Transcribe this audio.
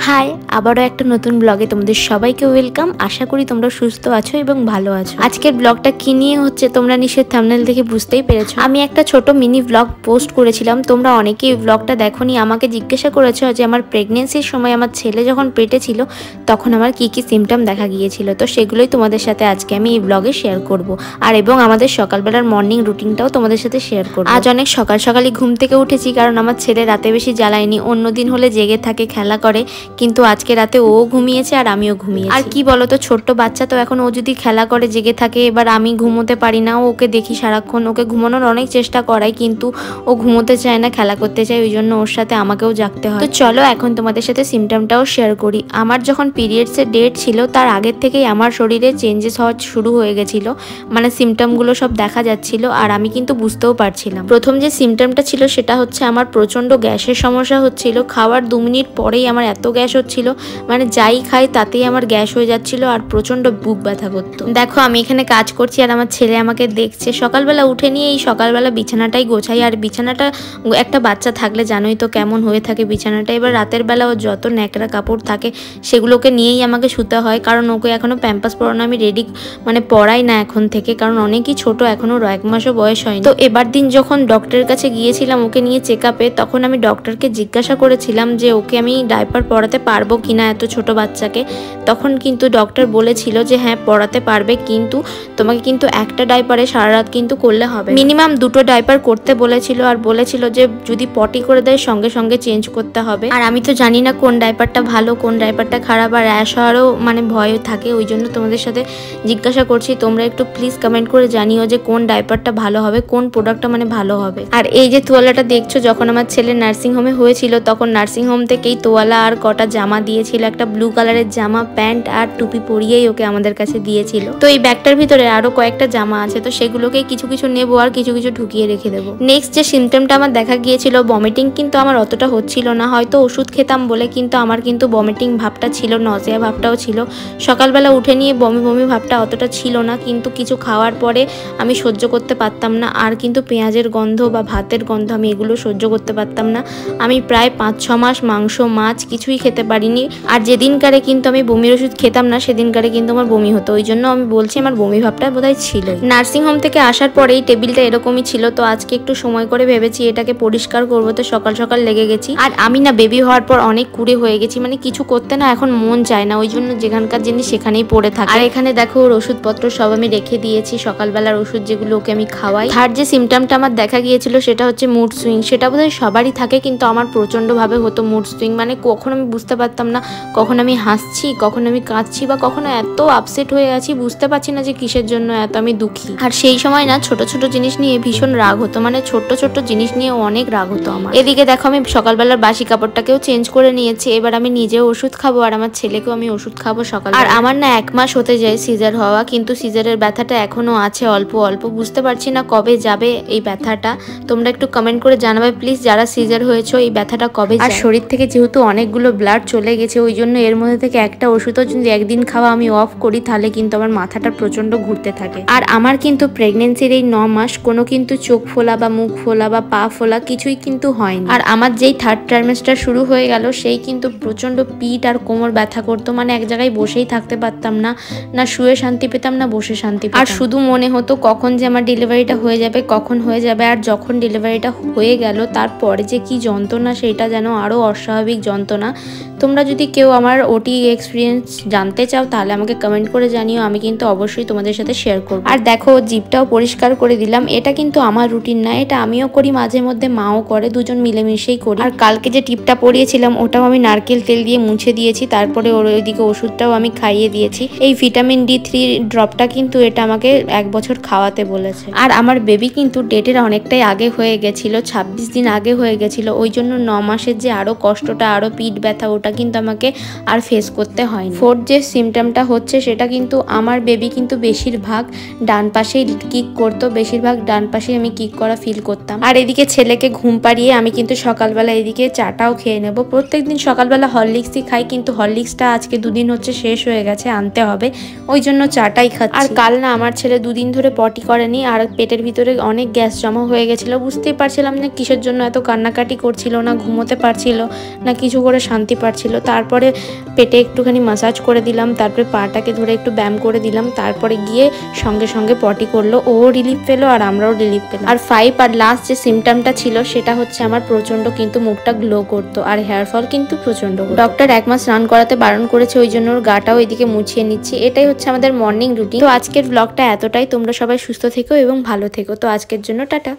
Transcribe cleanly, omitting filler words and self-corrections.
High, আবারও একটা নতুন ব্লগে তোমাদের সবাইকে ওয়েলকাম। আশা করি তোমরা সুস্থ আছো এবং ভালো আছো। আজকের ব্লগটা কি নিয়ে হচ্ছে তোমরা নিশ্চয়ই থাম্বনেল দেখে বুঝতেই পেরেছো। আমি একটা ছোট মিনি ব্লগ পোস্ট করেছিলাম, তোমরা অনেকেই এই ব্লগটা দেখোনি। আমাকে জিজ্ঞাসা করেছো যে আমার প্রেগনেন্সির সময় আমার ছেলে যখন পেটে ছিল তখন আমার কি কি সিমটম দেখা গিয়েছিল, তো সেগুলোই তোমাদের সাথে আজকে আমি এই ব্লগে শেয়ার করব। আর এবং আমাদের সকালবেলার মর্নিং রুটিনটাও তোমাদের সাথে শেয়ার করব। আজ অনেক সকাল সকালই ঘুম থেকে উঠেছি, কারণ আমার ছেলে রাতে বেশি জ্বালায়নি। অন্যদিন হলে জেগে থাকে, খেলা করে, কিন্তু আজকে রাতে ও ঘুমিয়েছে আর আমিও ঘুমিয়েছি। আর কি বলতো, ছোট্ট বাচ্চা তো, এখন ও যদি খেলা করে জেগে থাকে, এবার আমি ঘুমোতে পারি না। ওকে দেখি সারাক্ষণ, ওকে ঘুমানোর অনেক চেষ্টা করাই, কিন্তু ও ঘুমোতে চায় না, খেলা করতে চায়। ওই জন্য ওর সাথে আমাকেও জাগতে হয়। তো চলো এখন তোমাদের সাথে সিমটমটাও শেয়ার করি। আমার যখন পিরিয়ডসের ডেট ছিল তার আগের থেকেই আমার শরীরে চেঞ্জেস হওয়া শুরু হয়ে গেছিলো, মানে সিমটমগুলো সব দেখা যাচ্ছিল আর আমি কিন্তু বুঝতেও পারছিলাম। প্রথম যে সিমটমটা ছিল সেটা হচ্ছে আমার প্রচন্ড গ্যাসের সমস্যা হচ্ছিল। খাওয়ার 2 মিনিট পরেই আমার এত গ্যাস হচ্ছিল, মানে যাই খাই তাতেই আমার গ্যাস হয়ে যাচ্ছিল আর প্রচন্ড বুক ব্যথা করতো। দেখো আমি এখানে কাজ করছি আর আমার ছেলে আমাকে দেখছে। সকালবেলা উঠে নিয়ে এই সকালবেলা বিছানাটাই গোছাই, আর বিছানাটা একটা বাচ্চা থাকলে জানোই তো কেমন হয়ে থাকে বিছানাটা। এবার রাতের বেলা ও যত ন্যাকড়া কাপড় থাকে সেগুলোকে নিয়েই আমাকে শুতে হয়, কারণ ওকে এখনো প্যাম্পাস পরানো আমি রেডি মানে পড়াই না এখন থেকে, কারণ অনেকই ছোট, এখনো 1 মাসও বয়স হয়নি। তো এবার দিন যখন ডক্টরের কাছে গিয়েছিলাম ওকে নিয়ে চেক আপে, তখন আমি ডক্টরকে জিজ্ঞাসা করেছিলাম যে ওকে আমি ডাইপার পরাতে পারবো কিনা এত ছোট বাচ্চাকে। তখন কিন্তু ডক্টর বলেছিল যে হ্যাঁ পরাতে পারবে, কিন্তু তোমাকে কিন্তু একটা ডাইপারে সারা রাত কিন্তু করলে হবে, মিনিমাম 2টো ডাইপার করতে বলেছিল। আর বলেছিল যে যদি পটি করে দেয় সঙ্গে সঙ্গে চেঞ্জ করতে হবে। আর আমি তো জানি না কোন ডাইপারটা ভালো কোন ডাইপারটা খারাপ, আর র্যাশ হওয়ারও মানে ভয় থাকে। ওই জন্য তোমাদের সাথে জিজ্ঞাসা করছি, তোমরা একটু প্লিজ কমেন্ট করে জানিও যে কোন ডাইপারটা ভালো হবে, কোন প্রোডাক্টটা মানে ভালো হবে। আর এই যে তোয়ালাটা দেখছো, যখন আমার ছেলে নার্সিং হোমে হয়েছিল তখন নার্সিং হোম থেকেই তোয়ালা আর কটা জামা দিয়েছিল, একটা ব্লু কালারের জামা, প্যান্ট আর টুপি পরিয়েই ওকে আমাদের কাছে দিয়েছিল। তো এই ব্যাগটার ভিতরে আরো কয়েকটা জামা আছে, তো সেগুলোকে কিছু কিছু নেবো আর কিছু কিছু ঢুকিয়ে রেখে দেবো। নেক্সট যে সিমটমটা আমার দেখা গিয়েছিল ভমিটিং, কিন্তু আমার অতটা হচ্ছিল না, হয়তো ওষুধ খেতাম বলে, কিন্তু আমার কিন্তু ভমিটিং ভাবটা ছিল, নজিয়া ভাবটাও ছিল। সকালবেলা উঠে নিয়ে বমি বমি ভাবটা অতটা ছিল না, কিন্তু কিছু খাওয়ার পরে আমি সহ্য করতে পারতাম না। আর কিন্তু পেঁয়াজের গন্ধ বা ভাতের গন্ধ আমি এগুলো সহ্য করতে পারতাম না। আমি প্রায় 5-6 মাস মাংস মাছ কিছুই খেতে পারিনি। আর যেদিনকারে কিন্তু আমি বমির ওষুধ খেতাম না সেদিনকারে কিন্তু আমার বমি হতো। ওই জন্য আমি বলছি আমার বমি ভাবটা বোধহয় ছিল। নার্সিং হোম থেকে আসার পরেই টেবিলটা এরকমই ছিল, তো আজকে একটু সময় করে ভেবেছি এটাকে পরিষ্কার করবো, তো সকাল সকাল লেগে গেছি। আর আমি না বেবি হওয়ার পর অনেক কুড়ে হয়ে গেছি, মানে কিছু করতে না এখন মন চায় না, ওই জন্য যেখানকার জিনিস সেখানেই পড়ে থাকে। আর এখানে দেখো ওর ওষুধপত্র সব আমি রেখে দিয়েছি, সকালবেলার ওষুধ যেগুলো ওকে আমি খাওয়াই। থার্ড যে সিমটমটা আমার দেখা গিয়েছিল সেটা হচ্ছে মুড সুইং। সেটা বোধহয় সবারই থাকে, কিন্তু আমার প্রচন্ড ভাবে হতো মুড সুইং, মানে কখন আমি বুঝতে পারতাম না কখন আমি হাসছি, কখন আমি কাঁদছি, বা কখনো এত আপসেট হয়ে আছি বুঝতে পারছি না যে কিসের জন্য এত আমি দুঃখী। আর সেই সময় না ছোট ছোট জিনিস নিয়ে ভীষণ রাগ হতো, মানে ছোট্ট ছোট্ট জিনিস নিয়ে অনেক রাগ হতো আমার। এদিকে দেখো আমি সকালবেলার বাসি কাপড়টাকেও চেঞ্জ করে নিয়েছি, এবার আমি নিজেও ওষুধ খাবো আর আমার ছেলেকেও আমি ওষুধ খাবো সকাল। আর আমার না 1 মাস হতে যায় সিজার হওয়া, কিন্তু সিজারের ব্যথাটা এখনো আছে অল্প অল্প, বুঝতে পারছি না কবে যাবে এই ব্যথাটা। তোমরা একটু কমেন্ট করে জানাবে প্লিজ যারা সিজার হয়েছে এই ব্যথাটা কবে যায়। আর শরীর থেকে যেহেতু অনেকগুলো ব্লাড চলে গেছে, ওই জন্য এর মধ্যে থেকে একটা ওষুধও যদি একদিন খাওয়া আমি অফ করি তাহলে কিন্তু আমার মাথাটা প্রচন্ড ঘুরতে থাকে। আর আমার কিন্তু প্রেগনেন্সির এই 9 মাস কোনো কিন্তু চোখ ফোলা বা মুখ ফোলা বা পা ফোলা কিছুই কিন্তু হয়নি। আর আমার যেই 3rd ট্রাইমেস্টার শুরু হয়ে গেল সেই কিন্তু প্রচন্ড পিঠ আর কোমর ব্যথা করতো, মানে এক জায়গায় বসেই থাকতে পারতাম না, না শুয়ে শান্তি পেতাম না বসে শান্তি পেতাম। আর শুধু মনে হতো কখন যে আমার ডেলিভারিটা হয়ে যাবে, কখন হয়ে যাবে। আর যখন ডেলিভারিটা হয়ে গেল তারপরে যে কি যন্ত্রণা, সেটা যেন আরো অস্বাভাবিক যন্ত্রণা। তোমরা যদি কেউ আমার ওটি এক্সপিরিয়েন্স জানতে চাও তাহলে আমাকে কমেন্ট করে জানিও, আমি কিন্তু অবশ্যই তোমাদের সাথে শেয়ার করব। আর দেখো জিভটাও পরিষ্কার করে দিলাম, এটা কিন্তু আমার রুটিন না, এটা আমিও করি মাঝে মধ্যে, মাও করে, দুজন মিলেমিশেই করি। আর কালকে যে টিপটা পরিয়েছিলাম ওটাও আমি নারকেল তেল দিয়ে মুছে দিয়েছি, তারপরে ওর ওইদিকে ওষুধটাও আমি খাইয়ে দিয়েছি। এই ভিটামিন D3 ড্রপটা কিন্তু এটা আমাকে 1 বছর খাওয়াতে বলেছে। আর আমার বেবি কিন্তু ডেটের অনেকটাই আগে হয়ে গেছিল, 26 দিন আগে হয়ে গেছিল, ওই জন্য 9 মাসের যে আরো কষ্টটা, আরো পিঠ ব্যথা, ওটা কিন্তু আমাকে আর ফেস করতে হয়। হয়নি। ফোর্থ যে সিমটমটা হচ্ছে সেটা কিন্তু আমার বেবি কিন্তু বেশিরভাগ ডান পাশেই কিক করতো, বেশিরভাগ ডান পাশেই আমি কিক করা ফিল করতাম। আর এদিকে ছেলেকে ঘুম পাড়িয়ে আমি কিন্তু সকালবেলা এদিকে চাটাও খেয়ে নেবো। প্রত্যেকদিন সকালবেলা হরলিক্সই খাই, কিন্তু হরলিক্সটা আজকে দুদিন হচ্ছে শেষ হয়ে গেছে, আনতে হবে, ওই জন্য চাটাই খাচ্ছি। আর কাল না আমার ছেলে দুদিন ধরে পটি করেনি, আর পেটের ভিতরে অনেক গ্যাস জমা হয়ে গেছিল। বুঝতেই পারছিলাম না কিসের জন্য এত কান্নাকাটি করছিল, না ঘুমোতে পারছিল না কিছু করে শান্তি পাচ্ছিল। তারপরে পেটে একটুখানি মাসাজ করে দিলাম, তারপরে পাটাকে ধরে একটু ব্যায়াম করে দিলাম, তারপরে গিয়ে সঙ্গে সঙ্গে পটি করলো। ও রিলিফ পেলো আর আমরাও রিলিফ পেলাম। আর 5 আর লাস্ট যে সিমটমটা ছিল সেটা হচ্ছে আমার প্রচন্ড কিন্তু মুখটা গ্লো করতো আর হেয়ার ফল কিন্তু প্রচন্ড। ডক্টর 1 মাস রান করাতে বারণ করেছে, ওই জন্য ওর গাটাও এদিকে মুছিয়ে নিচ্ছি। এটাই হচ্ছে আমাদের মর্নিং রুটিন। তো আজকের ব্লগটা এতটাই। তোমরা সবাই সুস্থ থেকো এবং ভালো থেকো। তো আজকের জন্য টাটা।